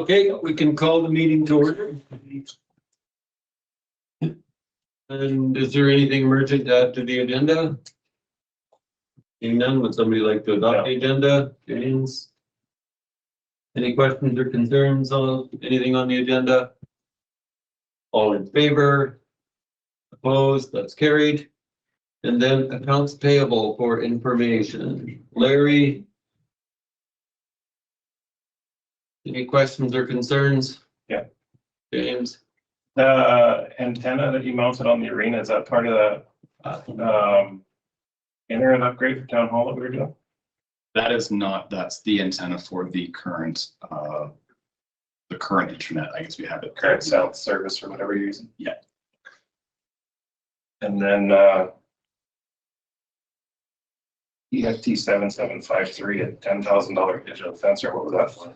Okay, we can call the meeting to order. And is there anything emergent to add to the agenda? Seeing none, would somebody like to adopt the agenda? James? Any questions or concerns on anything on the agenda? All in favor? Opposed? That's carried. And then accounts payable for information. Larry? Any questions or concerns? Yeah. James? The antenna that you mounted on the arena, is that part of the internet upgrade for town hall that we were doing? That is not, that's the antenna for the current internet, I guess we have it. Current cell service or whatever you're using? Yeah. And then EFT 7753 at $10,000 digital fencer, what was that for?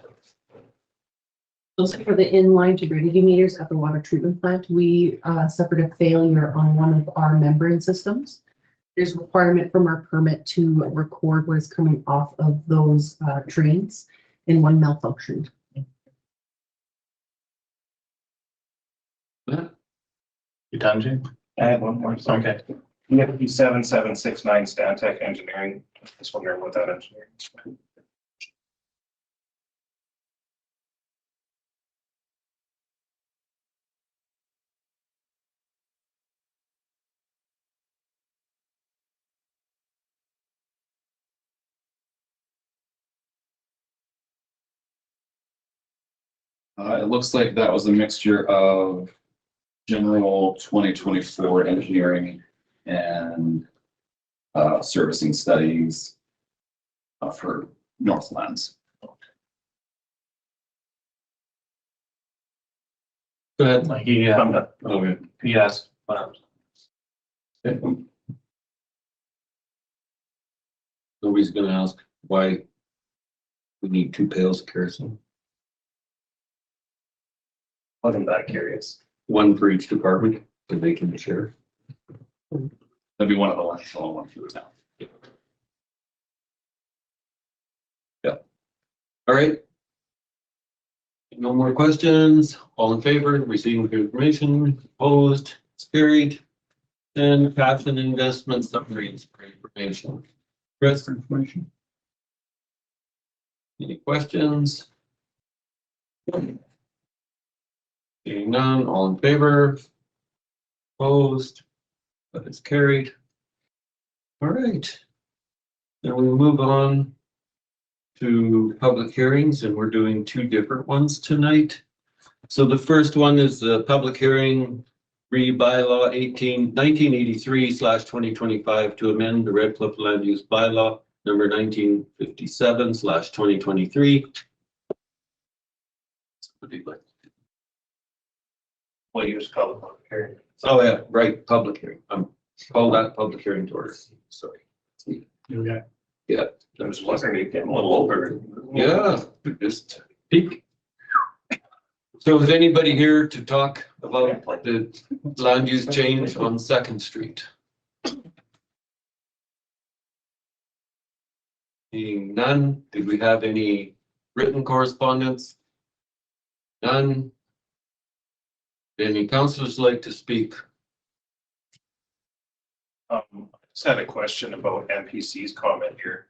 Those are for the inline turbidity meters at the water treatment plant. We suffered a failure on one of our membrane systems. There's a requirement from our permit to record what is coming off of those drains, and one malfunctioned. You done, Jim? I had one more. Okay. EFT 7769 Stantec Engineering, just wondering what that engineering is. It looks like that was a mixture of general 2024 engineering and servicing studies for Northlands. Go ahead. He asked. Nobody's gonna ask why we need 2 pails of kerosene. Wasn't that curious? One for each department, so they can share. That'd be one of the last one for the town. Yeah. All right. No more questions. All in favor, receiving information, opposed, it's carried. And cash and investment summaries for information. Rest information. Any questions? Seeing none, all in favor? Opposed? That is carried. All right. Then we move on to public hearings, and we're doing 2 different ones tonight. So the first one is the public hearing Bylaw 1983/2025 to amend the Redcliff Land Use Bylaw number 1957/2023. Somebody like. What you just called a public hearing. Oh, yeah, right, public hearing. Call that public hearing to order. Sorry. Okay. Yeah. I was wondering, you getting a little older. Yeah, just peek. So is anybody here to talk about the land use change on 2nd Street? Seeing none, did we have any written correspondence? None. Any councillors like to speak? I just had a question about MPC's comment here.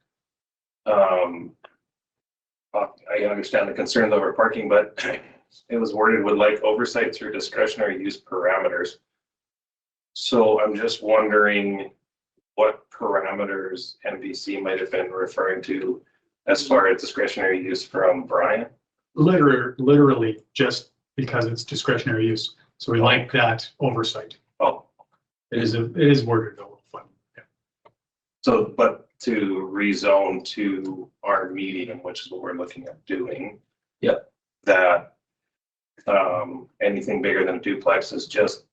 I understand the concerns over parking, but it was worded with like oversight through discretionary use parameters. So I'm just wondering what parameters MPC might have been referring to as far as discretionary use from Brian. Literally just because it's discretionary use. So we like that oversight. Oh, It is worded a little funny. Yeah. so, but to rezone to our medium, which is what we're looking at doing. Yep. That anything bigger than a duplex is just,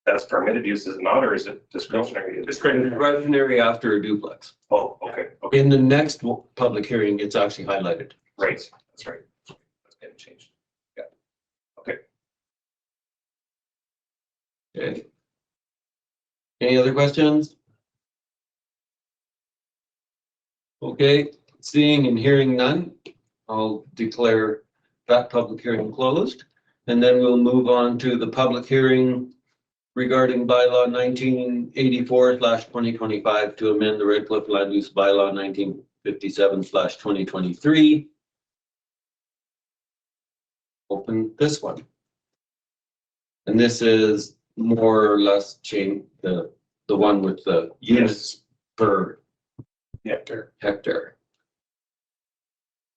that's permitted use, is it not, or is it discretionary? use? Discretionary after a duplex. Oh, okay, okay, In the next public hearing, it's actually highlighted. right, that's right. That's getting changed. Yeah. Okay. Okay. Any other questions? Okay, seeing and hearing none, I'll declare that public hearing closed. And then we'll move on to the public hearing regarding bylaw 1984/2025 to amend the Redcliff land use bylaw 1957/2023. Open this one. And this is more or less change the one with the units per hectare.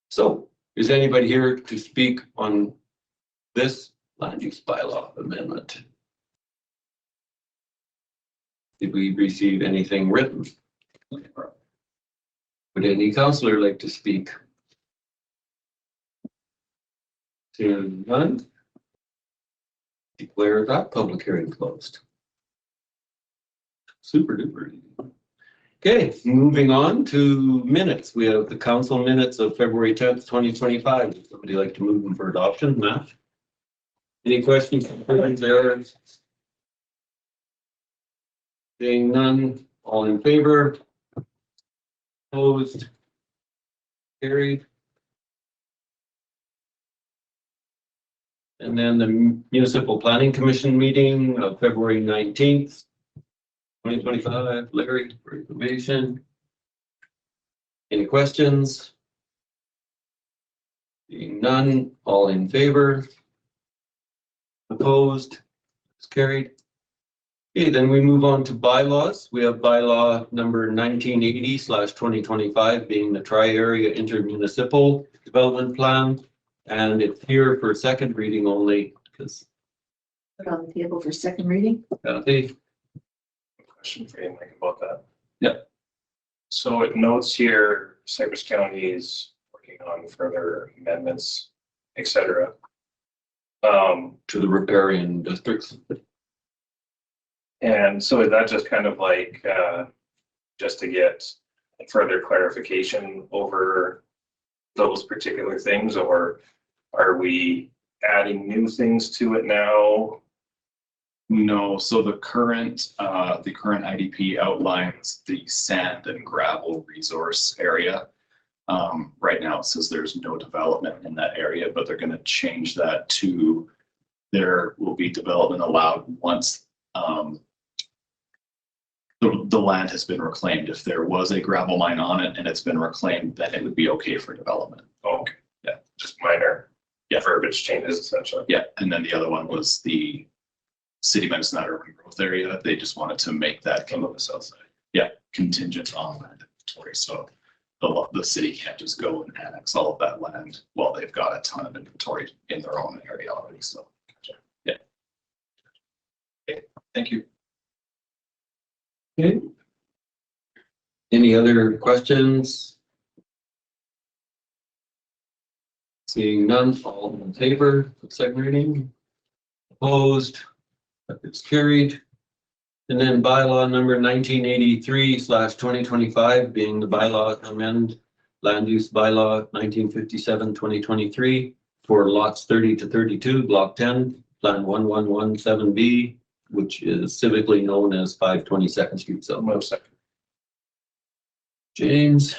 So is anybody here to speak on this land use bylaw amendment? Did we receive anything written? Would any councillor like to speak? Seeing none, declare that public hearing closed. Super duper. Okay, moving on to minutes. We have the council minutes of February 10th, 2025. Would somebody like to move them for adoption? Matt? Any questions there? Seeing none, all in favor? Opposed? Carried. And then the Municipal Planning Commission meeting of February 19th, 2025. Larry, for information. Any questions? Seeing none, all in favor? Opposed? It's carried. Okay, then we move on to bylaws. We have bylaw number 1980/2025 being the tri-area intermunicipal development plan. And it's here for second reading only because Put on the table for second reading. Question for you, Mike, about that. Yeah. So it notes here, Cypress County is working on further amendments, et cetera. to the riparian districts. And so is that just kind of like, just to get further clarification over those particular things, or are we adding new things to it now? No, so the current IDP outlines the sand and gravel resource area. Right now it says there's no development in that area, but they're gonna change that to there will be development allowed once the land has been reclaimed. If there was a gravel mine on it and it's been reclaimed, then it would be okay for development. Oh, okay. Yeah. Just minor verbiage changes essentially. Yeah, and then the other one was the city medicine urban growth area. They just wanted to make that Come on the south side. contingent on land inventory. So the city can't just go and annex all of that land while they've got a ton of inventory in their own area already. So, yeah. Okay, thank you. Okay. Any other questions? Seeing none, all in favor of second reading? Opposed? It's carried. And then bylaw number 1983/2025 being the bylaw to amend land use bylaw 1957/2023 for lots 30 to 32, block 10, plan 1117B, which is civically known as 522nd Street South. No second. James?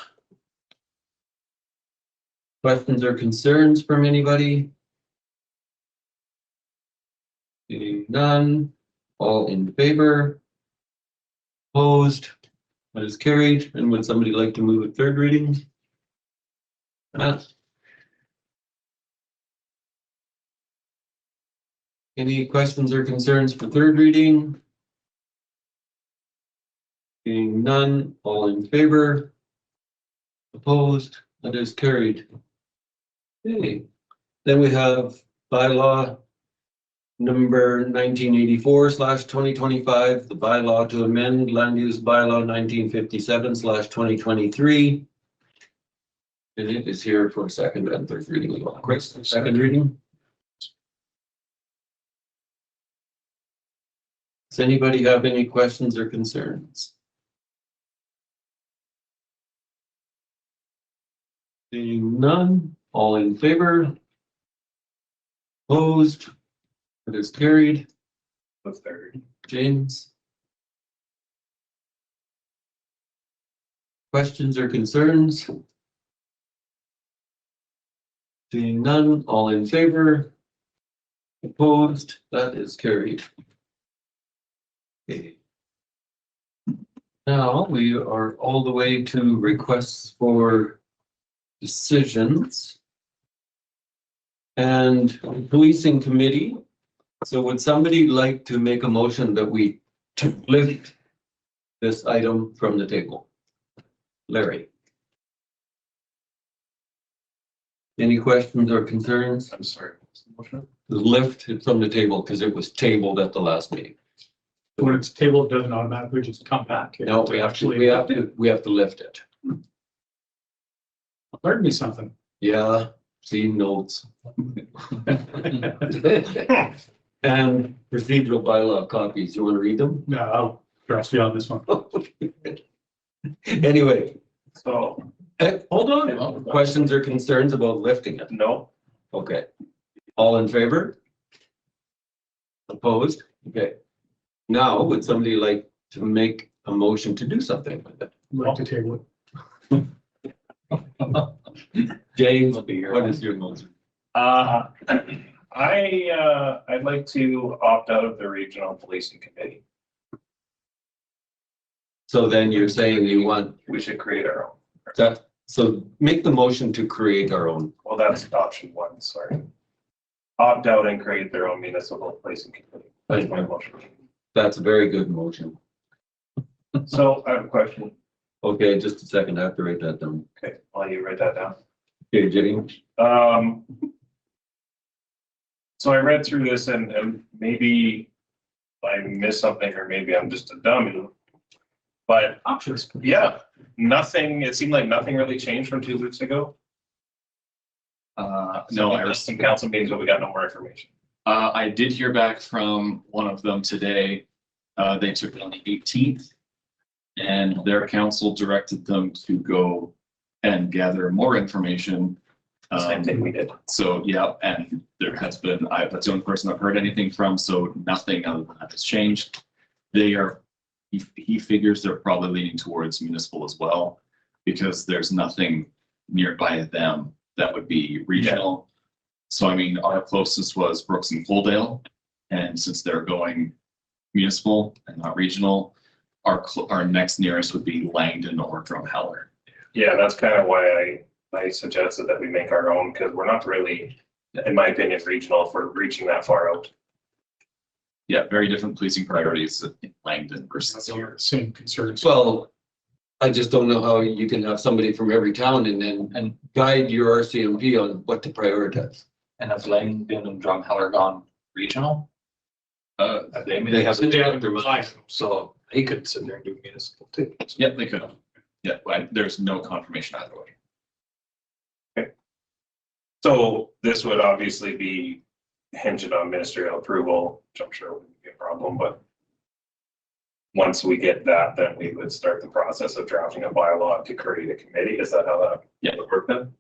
Questions or concerns from anybody? Seeing none, all in favor? Opposed? That is carried. And would somebody like to move a third reading? Matt? Any questions or concerns for third reading? Seeing none, all in favor? Opposed? That is carried. Okay, then we have bylaw number 1984/2025, the bylaw to amend land use bylaw 1957/2023. And it is here for second and third reading. Chris, second reading. Does anybody have any questions or concerns? Seeing none, all in favor? Opposed? It is carried. The third. James? Questions or concerns? Seeing none, all in favor? Opposed? That is carried. Okay. Now we are all the way to requests for decisions. And policing committee. So would somebody like to make a motion that we lift this item from the table? Larry. Any questions or concerns? I'm sorry. What's the motion? Lift it from the table because it was tabled at the last meeting. When it's tabled, it doesn't automatically just come back. No, we have to lift it. Learn me something. Yeah, see notes. And procedural bylaw copies. You want to read them? No, I'll trust you on this one. Anyway, So, Hold on. questions or concerns about lifting it? no, Okay. All in favor? Opposed? Okay. Now, would somebody like to make a motion to do something with it? Like to table it. James, what is your motion? I'd like to opt out of the regional policing committee. So then you're saying you want We should create our own. that, so make the motion to create our own. Well, that's option one, sorry. Opt out and create their own municipal policing committee. That's my motion. That's a very good motion. So I have a question. Okay, just a second, I have to write that down. Okay, while you write that down. Okay, James. So I read through this and maybe I missed something or maybe I'm just a dummy. But Options. yeah, nothing, it seemed like nothing really changed from 2 weeks ago. No, I There's some council meetings, but we got no more information. I did hear back from one of them today. They took it on the 18th. And their council directed them to go and gather more information. Same thing we did. So, yeah, and there has been, that's the only person I've heard anything from, so nothing other than that has changed. They are, he figures they're probably leaning towards municipal as well, because there's nothing nearby them that would be regional. So, I mean, our closest was Brooks and Coaldale, and since they're going municipal and not regional, our next nearest would be Langdon or Drumheller. Yeah, that's kind of why I suggested that we make our own, because we're not really, in my opinion, regional if we're reaching that far out. Yeah, very different policing priorities in Langdon versus here. Same concerns. Well, I just don't know how you can have somebody from every town and guide your RCMP on what to prioritize. And have Langdon and Drumheller gone regional? They have to take their money. So he could sit there and do municipal too. Yeah, they could. Yeah, but there's no confirmation either way. So this would obviously be hinged on ministerial approval, which I'm sure wouldn't be a problem, but once we get that, then we would start the process of drafting a bylaw to create a committee. Is that how that would work then?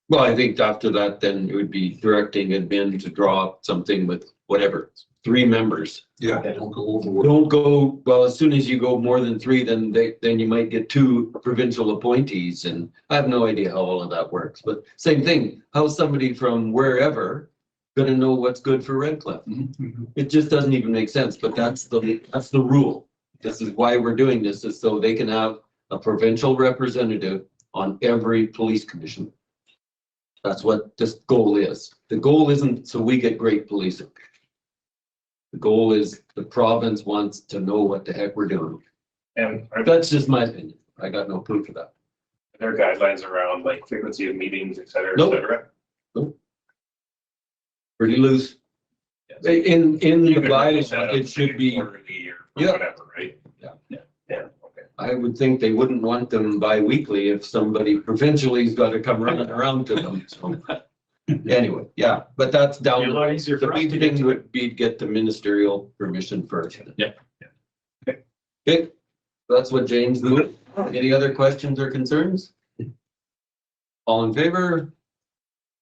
Well, I think after that, then it would be directing admin to draw up something with whatever, 3 members. Yeah. They don't go over. Don't go, well, as soon as you go more than 3, then you might get 2 provincial appointees, and I have no idea how all of that works, but same thing, how's somebody from wherever gonna know what's good for Redcliff? It just doesn't even make sense, but that's the rule. This is why we're doing this, is so they can have a provincial representative on every police commission. That's what this goal is. The goal isn't so we get great policing. The goal is the province wants to know what the heck we're doing. And are That's just my opinion. I got no proof of that. there guidelines around like frequency of meetings, et cetera, et Nope. cetera? Pretty loose. Yes. In You the could really set bylaw, up it should be, quarterly or Yeah. whatever, right? Yeah. Yeah, okay. I would think they wouldn't want them bi-weekly if somebody provincially's got to come running around to them, so. Anyway, yeah, but that's Be a down. lot easier The for us to big get thing to. would be get the ministerial permission first. Yeah. Okay, that's what James do. Any other questions or concerns? All in favor?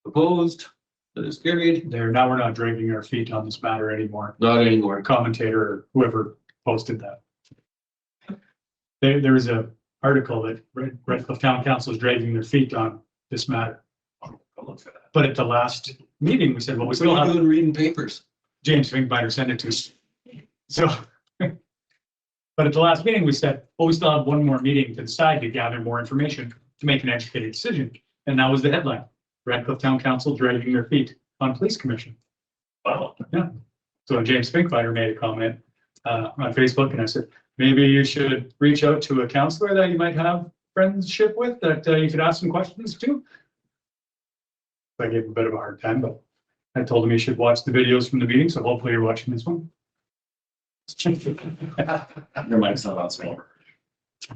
Opposed? That is carried. Now we're not dragging our feet on this matter anymore. Not Or anymore. commentator or whoever posted that. There was a article that Redcliffe Town Council is dragging their feet on this matter. I'll look for that. But at the last meeting, we said, well, we What still are you have, doing reading papers? James Finkbeiner sent it to us. So, but at the last meeting, we said, well, we still have one more meeting to decide to gather more information to make an educated decision. And that was the headline. Redcliff Town Council dragging their feet on police commission. Wow. So James Finkbeiner made a comment on Facebook, and I said, maybe you should reach out to a counselor that you might have friendship with that you could ask some questions to. I gave him a bit of a hard time, but I told him he should watch the videos from the meeting, so hopefully you're watching this one. Your mic's not on, so.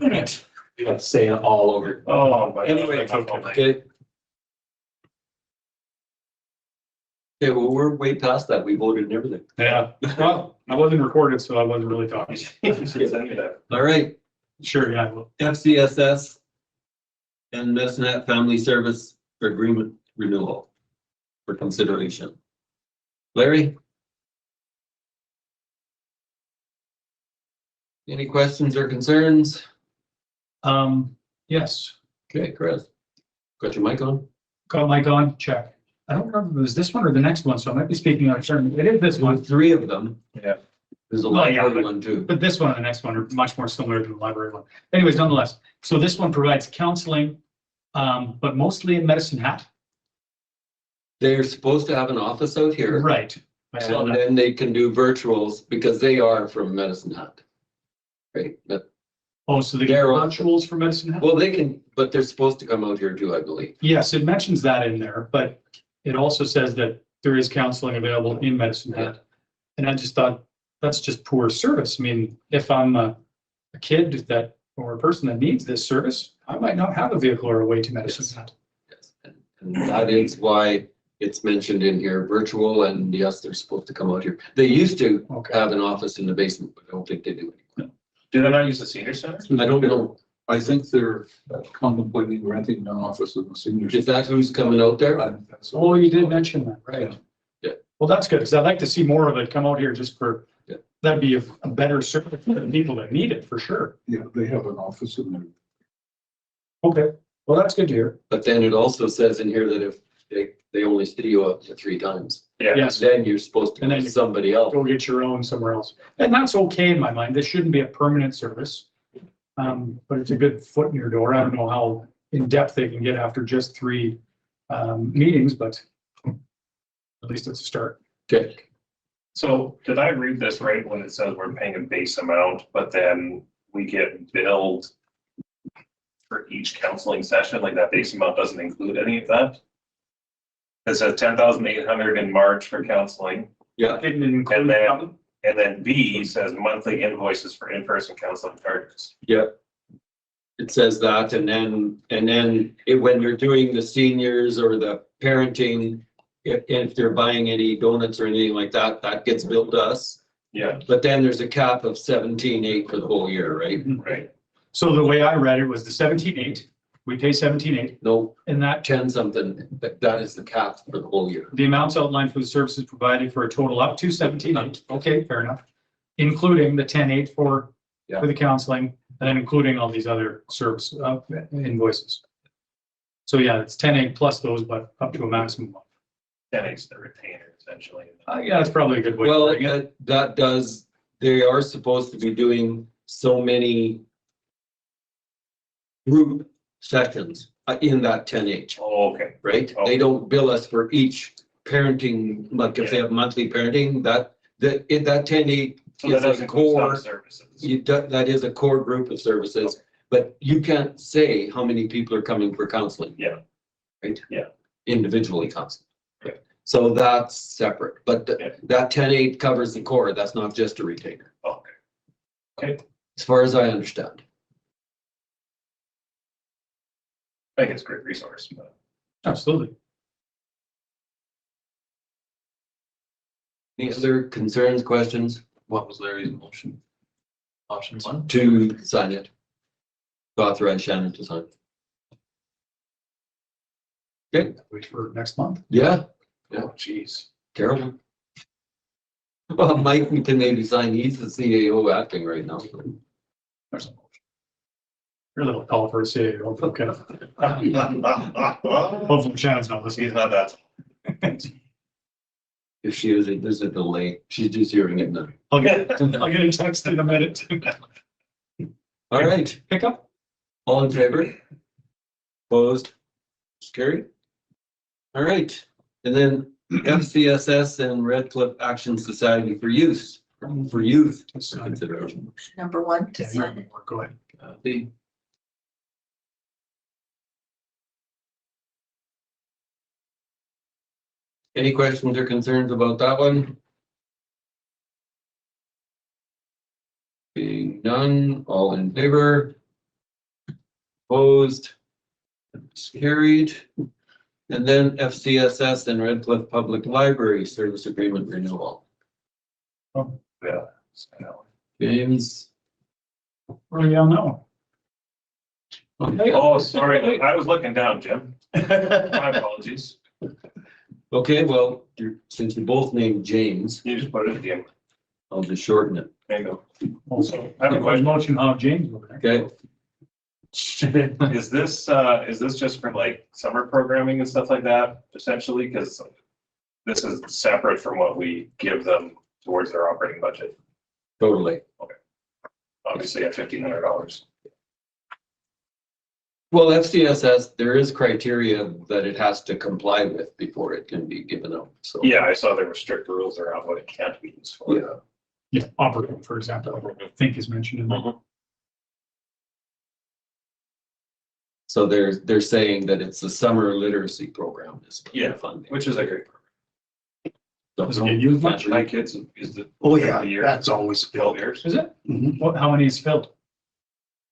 You got to say it all over. Oh, my. Anyway, okay. Okay, well, we're way past that. We voted and everything. Yeah, well, I wasn't recorded, so I wasn't really talking. Send me that. All right, Sure, yeah, well, FCSS and Mesnet Family Service Agreement Renewal for consideration. Larry? Any questions or concerns? yes, Okay, Chris. Got your mic on? got mic on, check. I don't remember if it was this one or the next one, so I might be speaking out of turn. It is this one, Three of them. Yeah. There's a Well, yeah, library but- one too. but this one and the next one are much more similar to the library one. Anyways, nonetheless, so this one provides counseling, but mostly in Medicine Hat. They're supposed to have an office out here. Right. I saw And that. then they can do virtuals because they are from Medicine Hat. Right, but, Oh, so they get They're on- virtuals for Medicine Hat? well, they can, but they're supposed to come out here too, I believe. Yes, it mentions that in there, but it also says that there is counseling available in Medicine Hat. And I just thought, that's just poor service. I mean, if I'm a kid that, or a person that needs this service, I might not have a vehicle or a way to Medicine Hat. Yes, and that is why it's mentioned in here, virtual, and yes, they're supposed to come out here. They used to Okay. have an office in the basement, but I don't think they do anymore. Do they not use the senior center? I don't know. I think they're contemplating renting an office in the senior. Is that who's coming out there? Oh, you did mention that, right? Yeah. Well, that's good, because I'd like to see more of it come out here just for, Yeah. that'd be a better service for the people that need it, for sure. Yeah, they have an office in there. Okay, well, that's good to hear. But then it also says in here that if they only see you up to 3 times, Yeah. Yes, then you're supposed to And go then to you- somebody else. go get your own somewhere else. And that's okay in my mind. This shouldn't be a permanent service. But it's a good foot in your door. I don't know how in depth they can get after just 3 meetings, but at least it's a start. Okay, So did I read this right when it says we're paying a base amount, but then we get billed for each counseling session? Like that base amount doesn't include any of that? It says 10,800 in March for counseling. yeah, Didn't include. And then- And then B says monthly invoices for in-person counseling charges. yeah. It says that, and then when you're doing the seniors or the parenting, if they're buying any donuts or anything like that, that gets billed to us. Yeah, But then there's a cap of 17,800 for the whole year, right? right. So the way I read it was the 17.8, we pay 17.8, No, and that 10 something, that is the cap for the whole year. the amounts outlined for the services provided for a total up to 17.8. Okay, fair enough. Including the 10.8 for the counseling, and then including all these other service invoices. So yeah, it's 10.8 plus those, but up to a maximum of. Then it's the retainer essentially. Yeah, that's probably a good way. Well, to bring it. that does, they are supposed to be doing so many group sessions in that 10H, Oh, okay. right? They don't bill us for each parenting, like if they have monthly parenting, that 10H So that is a doesn't include core, some services. that is a core group of services, but you can't say how many people are coming for counseling. Yeah. Right? Yeah. Individually counseling. Yeah. So that's separate, but Yeah. that 10.8 covers the core. That's not just a retainer, Okay. as far as I understand. I think it's a great resource, but Absolutely. Any other concerns, questions? What was Larry's motion? Option 1? To sign it. To authorize Shannon to sign. Okay, Wait for next month. yeah, Oh, geez. terrible. Well, Mike can maybe sign, he's the CAO acting right now. There's a motion. You're a little tall for a city. Okay. Hopefully Shannon's not listening. He's not that. If she is, there's a delay. She's just hearing it now. I'll get a text in a minute. All right, Pick up. all in favor? Opposed? Carried? All right, and then FCSS and Redcliff Action Society for Youth, for consideration. Number one to Yeah, you're sign. more. Go ahead. The Any questions or concerns about that one? Being none, all in favor? Opposed? It's carried. And then FCSS and Redcliff Public Library Service Agreement Renewal. Yeah. I know. James? Well, yeah, no. Oh, sorry, I was looking down, Jim. My apologies. Okay, well, since you both named James, You just put it at the end. I'll just shorten it. There you Also, I have a question. motion how James over there. Okay, go. Is this just for like summer programming and stuff like that, essentially? Because this is separate from what we give them towards their operating budget, totally. obviously at $1,500. Well, FCSS, there is criteria that it has to comply with before it can be given out, so. Yeah, I saw there were strict rules around what it can't be used for. Yeah. Yeah, operating, for example, I think is mentioned in there. So they're saying that it's the summer literacy program is Yeah, funding. Which is a great. Does it get used much? My kids is the. Oh, yeah, the year, that's always 12 filled. years. Is it? Mhm. What, how many is filled?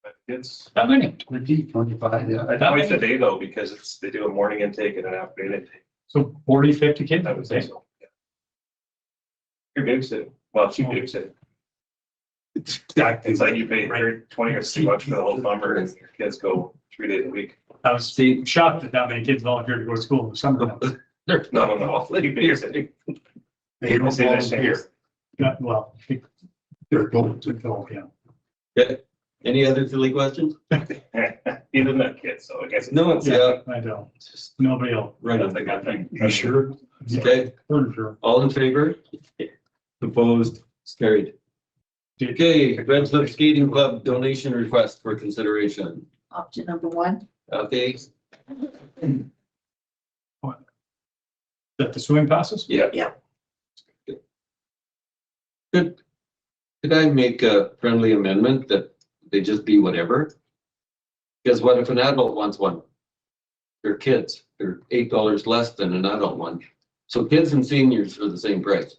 My kids. That many? 20, 25, yeah. I twice a day though, because they do a morning intake and an afternoon intake. So 40, 50 kids? I would say so. Yeah. You're babysitting. Well, she babysitting. It's like you pay 20 or too much for the whole summer and your kids go 3 days a week. I was shocked that many kids volunteered to go to school in the summer. No. Lady babysitting. They don't Say that volunteer. Yeah, well, They're going to. oh, yeah. Okay, any other silly questions? He doesn't have kids, so I guess. No, it's, yeah, I don't. Nobody else. right That's on. a good thing. You sure? Okay, For sure. all in favor? Opposed? Carried. Okay, Redcliff Skating Club donation request for consideration. Option number one. Okay, That the swing passes? yeah. Could I make a friendly amendment that they just be whatever? Because what if an adult wants one? They're kids, they're $8 less than an adult one. So kids and seniors are the same price.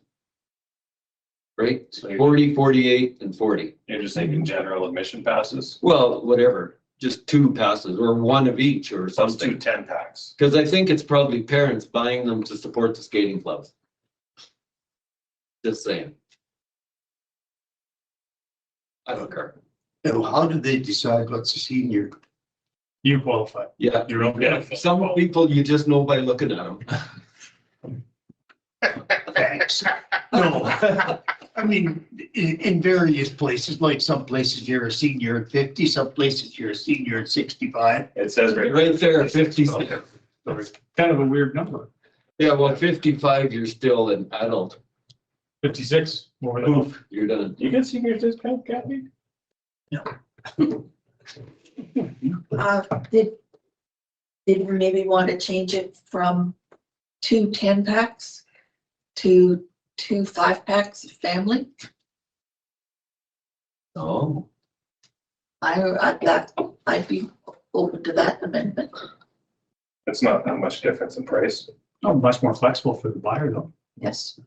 Right? So you're- 40, 48, and 40. You're just thinking general admission passes, Well, whatever, just 2 passes or 1 of each or plus 2 something. 10 packs. Because I think it's probably parents buying them to support the skating clubs. Just saying. I don't care. Now, how do they decide what's a senior? You qualify. Yeah, You're okay. Yeah. some people you just know by looking at them. Thanks. No, I mean, in various places, like some places you're a senior at 50, some places you're a senior at 65. It says Right there, 50. So it's kind of a weird number. Yeah, well, 55, you're still an adult. 56 over the Oof, you're done. You get senior discount, Kathy? Did we maybe want to change it from 2 10 packs to 2 5 packs of family? Oh, I'd be open to that amendment. It's not that much difference in price. Oh, much more flexible for the buyer though. Yes.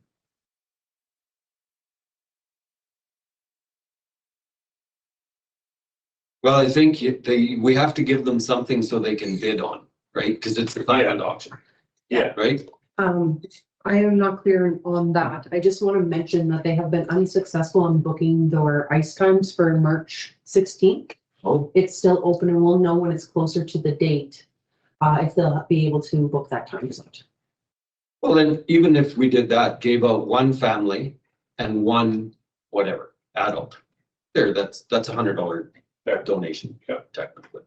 well, I think we have to give them something so they can bid on, right? Because it's a silent auction, Yeah. right? I am not clear on that. I just want to mention that they have been unsuccessful in booking their ice times for March 16th. Oh, It's still open and we'll know when it's closer to the date, if they'll be able to book that time slot. well, then even if we did that, gave out 1 family and 1 whatever, adult. There, that's $100 donation. Yeah. Technically.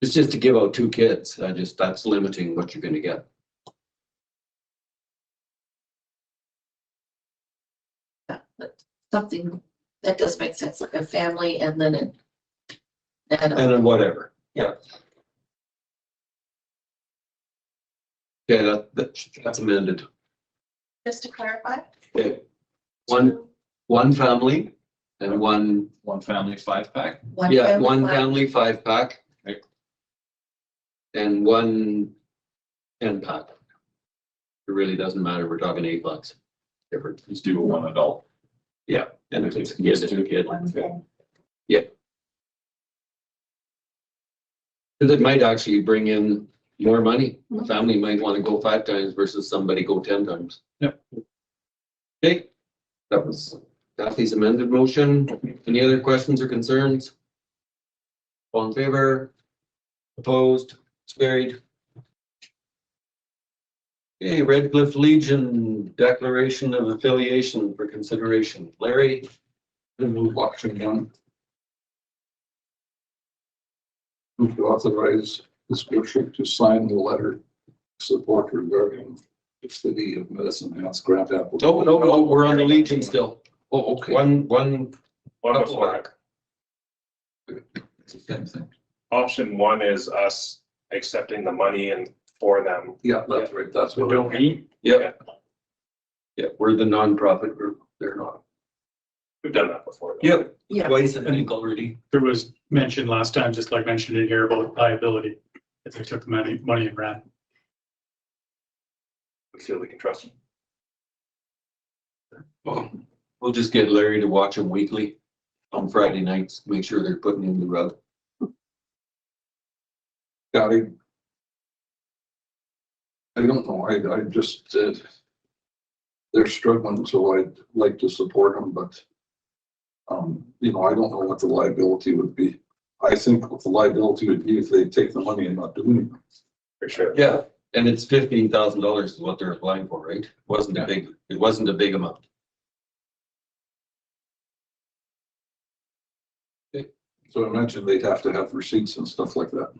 It's just to give out 2 kids. That's limiting what you're gonna get. But something that does make sense, like a family and then an And then whatever. Yeah. Okay, that's amended. Just to clarify. Okay. One family and one, One family 5-pack. yeah, one flag. family 5-pack. Right. And one 10-pack. It really doesn't matter. We're talking $8. Different. Just do one adult. Yeah, and if it's a kid, it's a kid. Yeah. Because it might actually bring in more money. A family might want to go 5 times versus somebody go 10 times. Yep. Okay, that was Kathy's amended motion. Any other questions or concerns? All in favor? Opposed? It's carried. Okay, Redcliff Legion Declaration of Affiliation for consideration. Larry? Move option 1. Move to authorize this worship to sign the letter of support regarding the City of Medicine Hat's grant application. No, we're on the Legion still. Oh, okay. One One before. It's the same thing. Option 1 is us accepting the money and for them. Yeah, that's right. That's what. Don't we? Yeah. Yeah, we're the nonprofit group. They're not. We've done that before. though. Yep. Yeah. Twice, I think already. There was mentioned last time, just like mentioned in here about liability, if they took the money and ran. We feel we can trust them. Well, we'll just get Larry to watch them weekly on Friday nights, make sure they're putting in the rug. Yeah, I don't know. I just said they're struggling, so I'd like to support them, but you know, I don't know what the liability would be. I think what the liability would be if they take the money and not do anything. For sure. Yeah, and it's $15,000 is what they're applying for, right? It wasn't a big amount. So I mentioned they'd have to have receipts and stuff like that.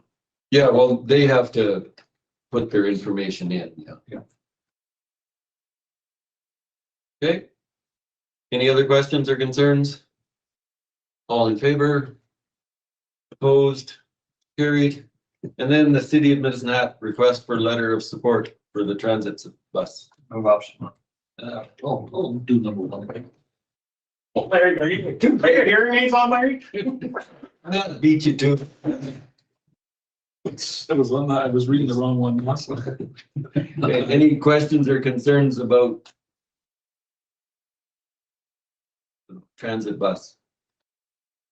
Yeah, well, they have to put their information in, yeah. Okay. Any other questions or concerns? All in favor? Opposed? Carried. And then the City of Medicine Hat request for letter of support for the transit bus. Move option 1. I'll do number 1. Larry, are you hearing aids on, Larry? That beat you to. That was one that I was reading the wrong one. Okay, any questions or concerns about the transit bus?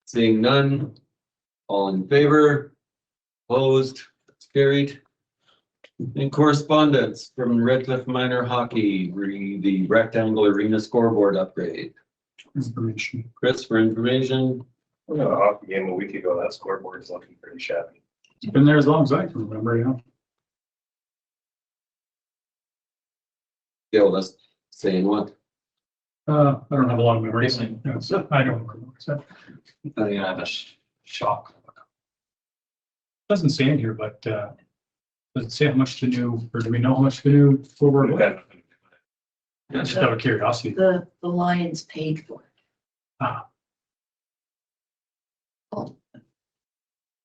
Seeing none, all in favor, opposed, carried. In correspondence from Redcliff Minor Hockey, the Rec-Tangle Arena scoreboard upgrade. Information. Chris, for information. We had a hockey game a week ago. That scoreboard is looking pretty shabby. It's been there as long as I can remember, you know. Yeah, well, that's saying what? I don't have a lot of memories. Yeah, so I don't remember. So, I think I have a shock. doesn't say in here, but does it say how much the new, or do we know how much the new forward was? Yeah. Just out of curiosity. The Lions paid for it. Ah. Oh.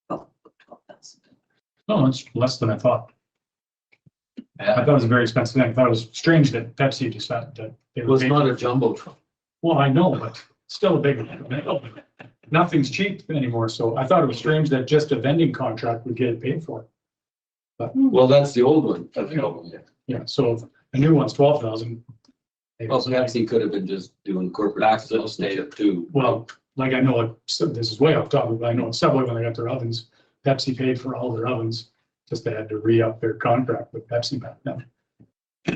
Oh, 12,000. No, it's less than I thought. I thought it was a very expensive thing. I thought it was strange that Pepsi decided that. they It would was pay not for a jumbotron. Well, I know, but still a big, nothing's cheap anymore. So I thought it was strange that just a vending contract would get it paid for. Well, that's the old one. Yeah, so if a new one's 12,000. Well, Pepsi could have been just doing corporate Back to the citizenship too. Well, like I know, so this is way off topic, but I know at Subway when they got their ovens, Pepsi paid for all their ovens. Just they had to re-up their contract with Pepsi back then.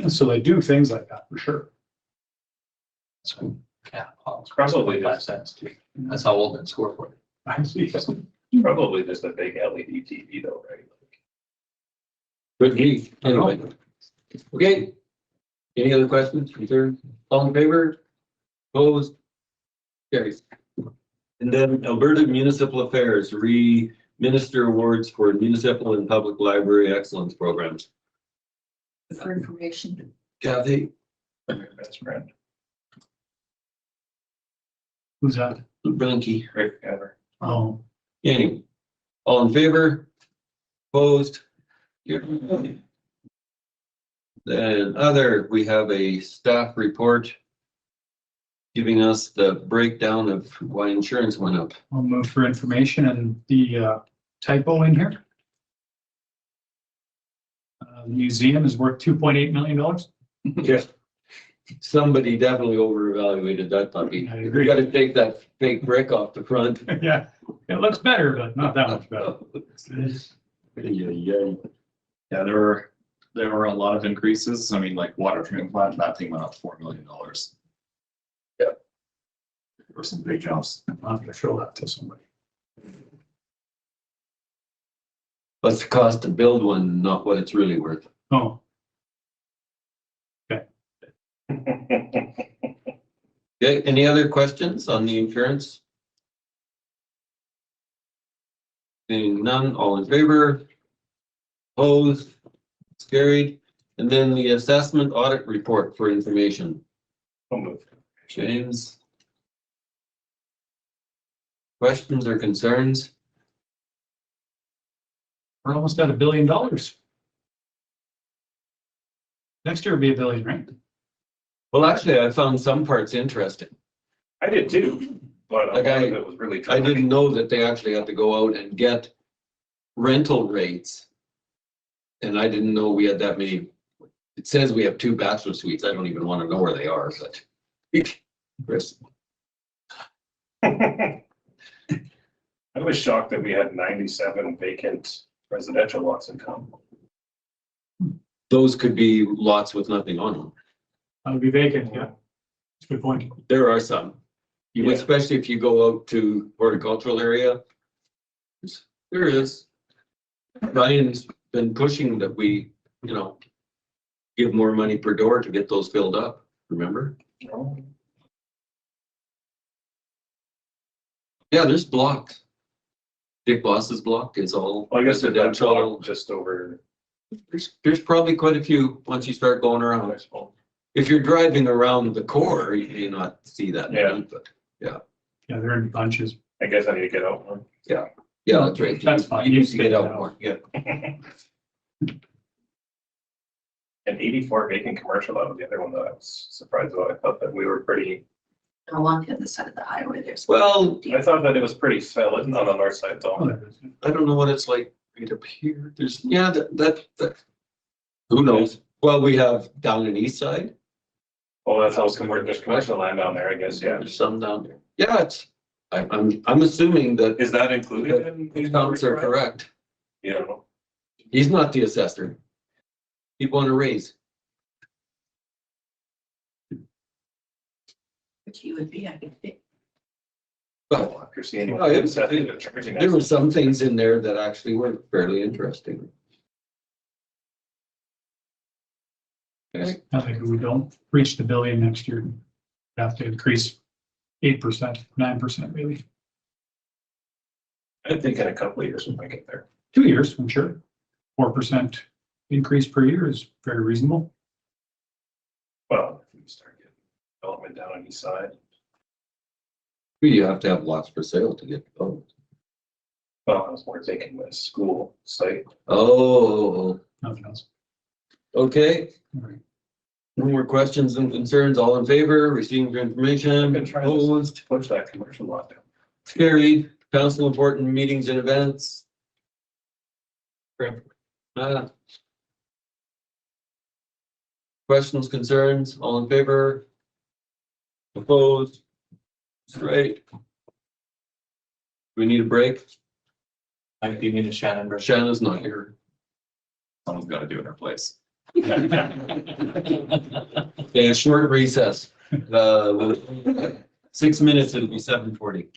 So they do things like that for sure. So, yeah, It's probably 5 just, cents too. That's how old that scoreboard. I see. probably just a big LED TV though, right? Good meet, anyway. Okay. Any other questions, concerns? All in favor? Opposed? Carries. And then Alberta Municipal Affairs, re-minister awards for municipal and public library excellence programs. For information. Kathy, My best friend, Who's that? Blanky, Rick Ever. Oh, Kenny, all in favor? Opposed? Carried. Then other, we have a staff report giving us the breakdown of why insurance went up. I'll move for information and the typo in here. The museum is worth $2.8 million. Yeah. Somebody definitely overevaluated that puppy. I We agree. gotta take that fake brick off the front. Yeah, it looks better, but not that much better. Yeah, there were a lot of increases. I mean, like water treatment plant, that thing went up $4 million. Yeah. There were some big jumps. I'll have to show that to somebody. What's the cost to build one, not what it's really worth. Oh, Okay, any other questions on the insurance? Seeing none, all in favor? Opposed? It's carried. And then the assessment audit report for information. I'll move. James? Questions or concerns? we're almost at $1 billion. Next year will be $1 billion, right? Well, actually, I found some parts interesting. I did too, but a Like lot of it was really. I didn't know that they actually had to go out and get rental rates. And I didn't know we had that many. It says we have 2 bachelor suites. I don't even want to know where they are, but. Chris, I was shocked that we had 97 vacant residential lots in town. those could be lots with nothing on them. That'll be vacant, yeah. That's a good point. There are some. Yeah. Especially if you go out to horticultural area. There is. Ryan's been pushing that we, give more money per door to get those filled up, remember? Yeah, there's blocks. Big Boss's block is all Well, I guess that's residential. just over. There's probably quite a few once you start going around. If you're driving around the core, you may not see that many, but Yeah, they're in bunches. I guess I need to get out more. yeah, that's right. That's fine. You need to get out more, yeah. And 84 vacant commercial, that was the other one that I was surprised about. I thought that we were pretty, Along the other side of the highway, there's. Well, I thought that it was pretty solid on the north side Oh, though. there it is. I don't know what it's like right up here. There's, yeah, that, who knows? Well, we have down in east side, Well, that's how there's commercial land down there, I guess, yeah. there's some down there. Yeah, I'm assuming that Is that included in? the counts are correct. You don't know. He's not the assessor. He want to raise. Which you would be, I could think. But After seeing. Oh, it was- there were some things in there that actually were fairly interesting. Okay, I think if we don't reach the $1 billion next year, we have to increase 8%, 9% maybe. I think in a couple of years we might get there. 2 years, I'm sure. 4% increase per year is very reasonable. Well, if we start getting development down on east side. you have to have lots for sale to get developed. Well, I was more thinking the school site. Oh, Nothing else. okay. All right. No more questions and concerns. All in favor, receiving your information, Been trying to- opposed, Push that commercial lot down. carried. Council important meetings and events. Questions, concerns, all in favor? Opposed? Right. We need a break. I think you need a Shannon. version. Shanna's not here. Someone's got to do it in her place. Okay, a short recess. 6 minutes, it'll be 7:40.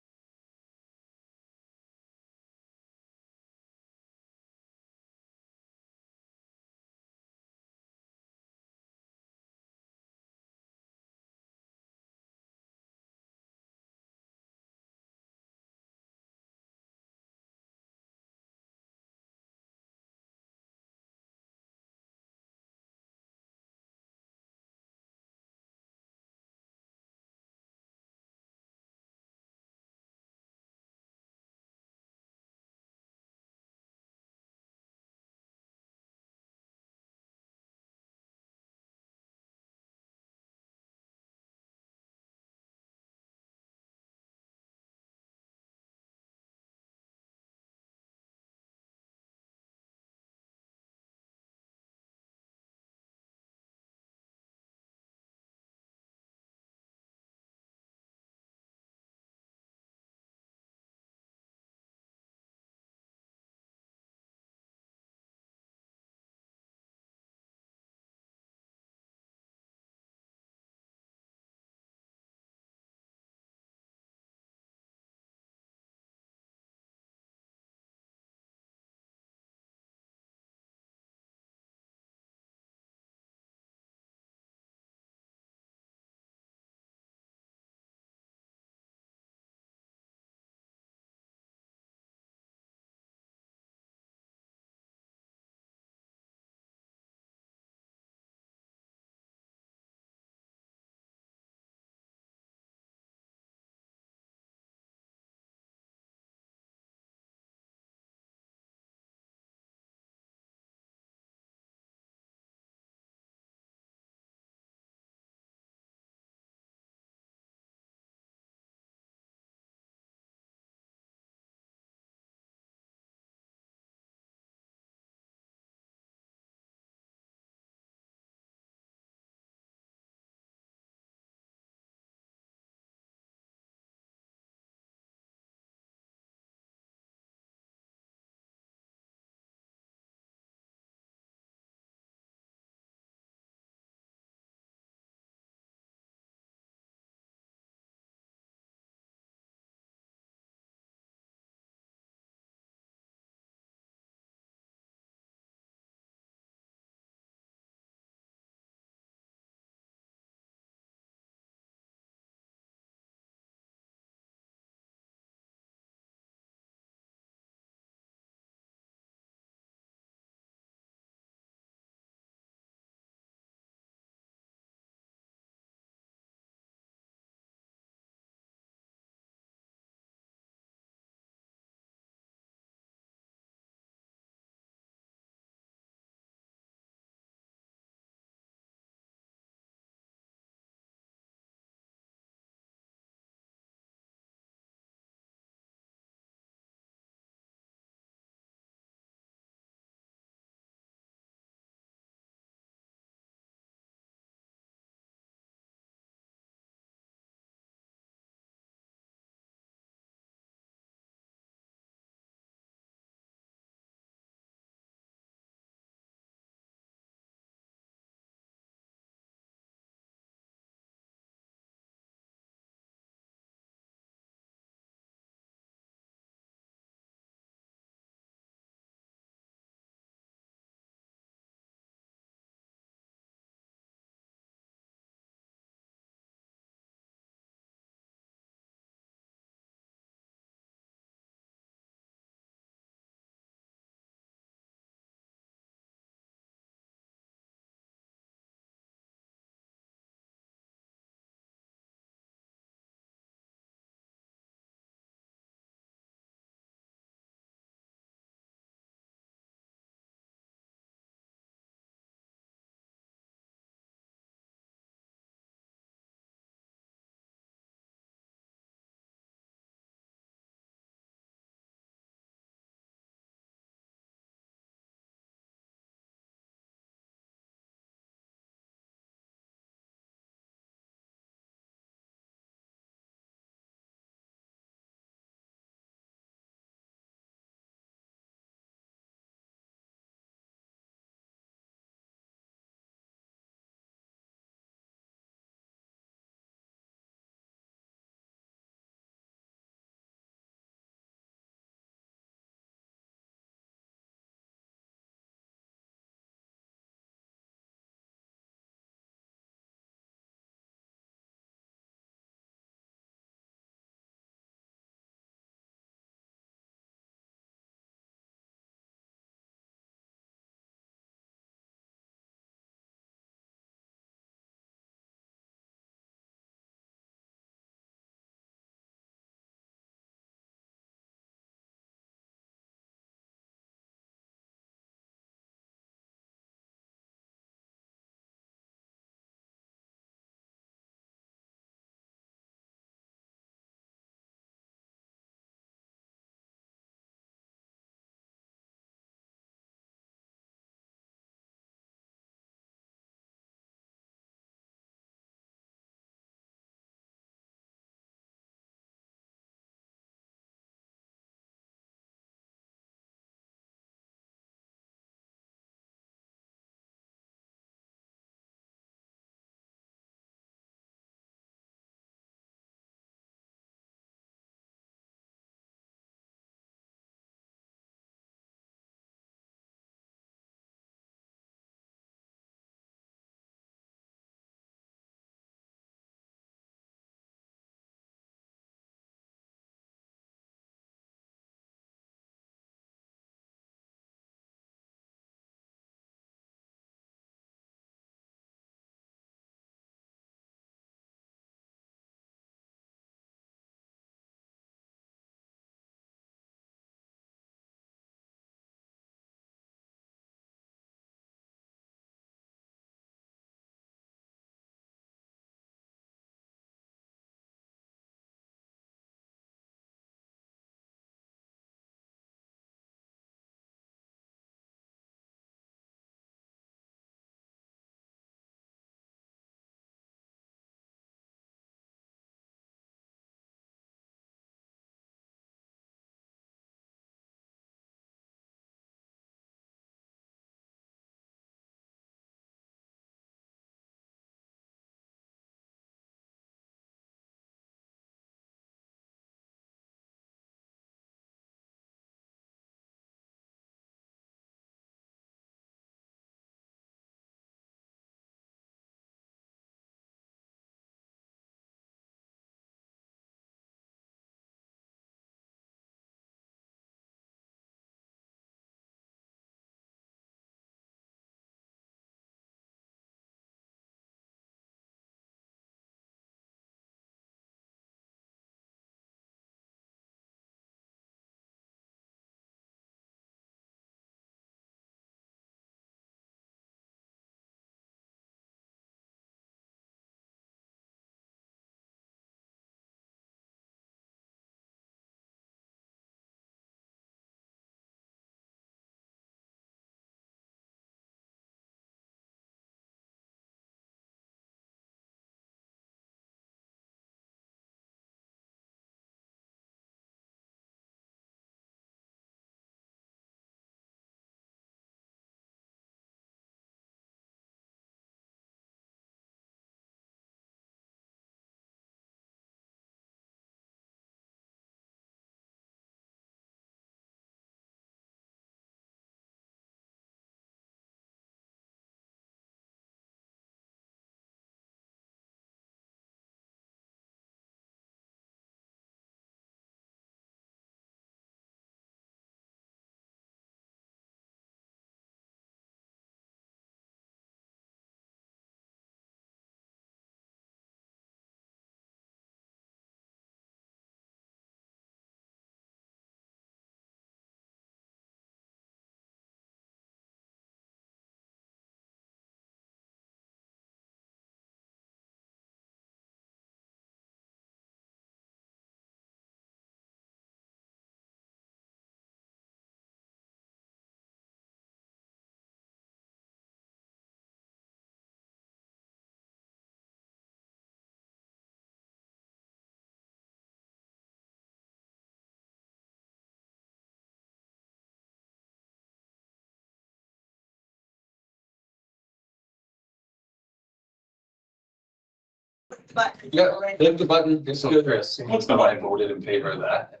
But. Yeah, hit the button. It's So good. Chris, so I voted in favor of that.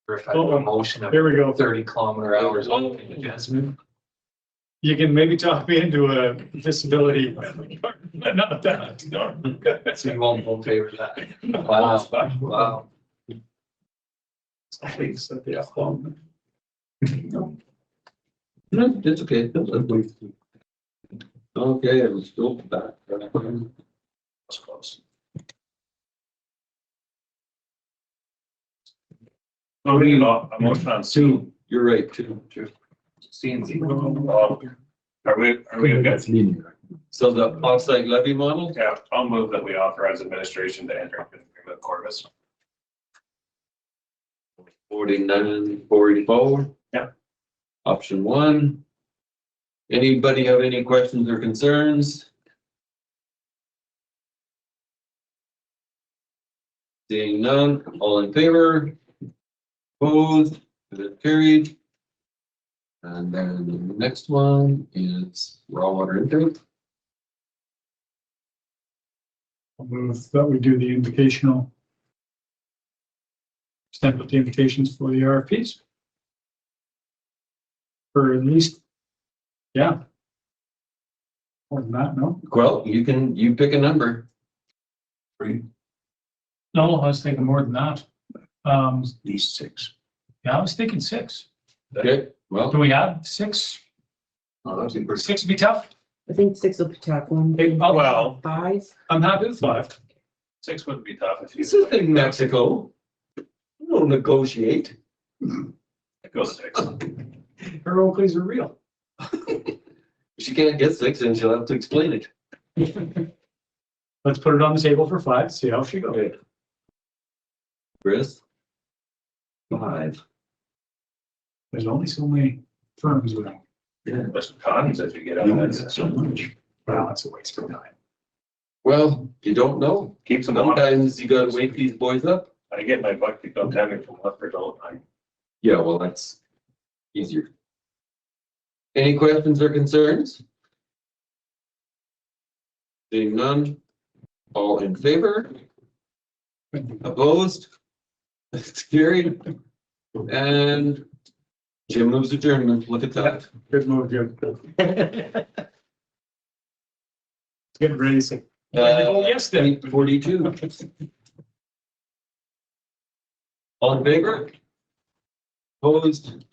Or if I have a motion of Here we go. 30 km/h on adjustment. You can maybe talk me into a disability, but not that. So you won't vote in favor of that. Wow, wow. No, it's okay. Okay, it was still back. That's close. So we need a motion on C. Two, you're right, two. C and Z. Are we good? So the offsite levy model, Yeah, I'll move that we authorize administration to enter into agreement with Corvus. 49, 44. Yeah. Option one. Anybody have any questions or concerns? Seeing none, all in favor? Opposed, carried. And then the next one is raw water intake. I'll move that we do the invitational. Stamp up the invitations for the RFPs. For at least, yeah. More than that, no? Well, you pick a number. No, I was thinking more than that. These 6. Yeah, I was thinking 6. Okay, well, Do we have 6? Oh, that's pretty. 6 would be tough. I think 6 will be tough. 1, Hey, 2, well- 5. I'm happy with 5. 6 would be tough if you. this is in Mexico. We don't negotiate. It goes 6. Her Oakleys are real. She can't get 6 and she'll have to explain it. Let's put it on the table for 5, see how she goes. Okay. Chris? 5. There's only so many firms with them. Yeah. There's some cons as you get out of that. So much. Wow, that's a waste of time. Well, you don't know. Keeps them on. Sometimes you gotta wake these boys up. I get my buck to go tender from Lethbridge all the time. Yeah, well, that's easier. Any questions or concerns? Seeing none, all in favor? Opposed? It's carried. And Jim moves adjournment. Look at that. Good move, Jim. Getting ready to. Yes, then. 42. All in favor? Opposed?